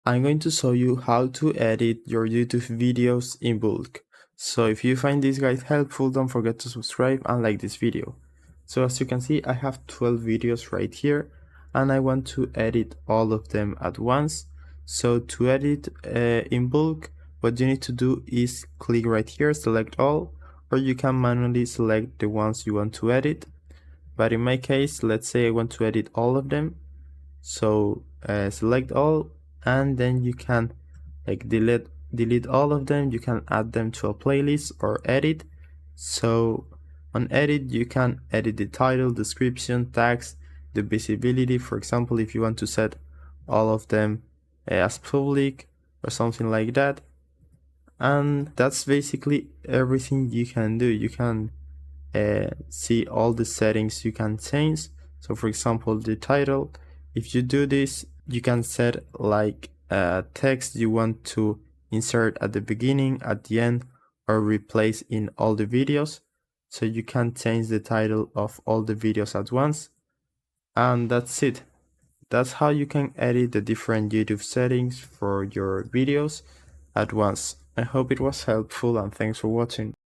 I'm going to show you how to edit your YouTube videos in bulk. So if you find this guide helpful, don't forget to subscribe and like this video. So as you can see, I have 12 videos right here and I want to edit all of them at once. So to edit in bulk, what you need to do is click right here, select all, or you can manually select the ones you want to edit. But in my case, let's say I want to edit all of them. So select all, and then you can like delete all of them. You can add them to a playlist or edit. So on edit, you can edit the title, description, tags, the visibility. For example, if you want to set all of them as public or something like that. And that's basically everything you can do. You can see all the settings you can change. So for example, the title, if you do this, you can set like a text you want to insert at the beginning, at the end, or replace in all the videos. So you can change the title of all the videos at once. And that's it. That's how you can edit the different YouTube settings for your videos at once. I hope it was helpful and thanks for watching.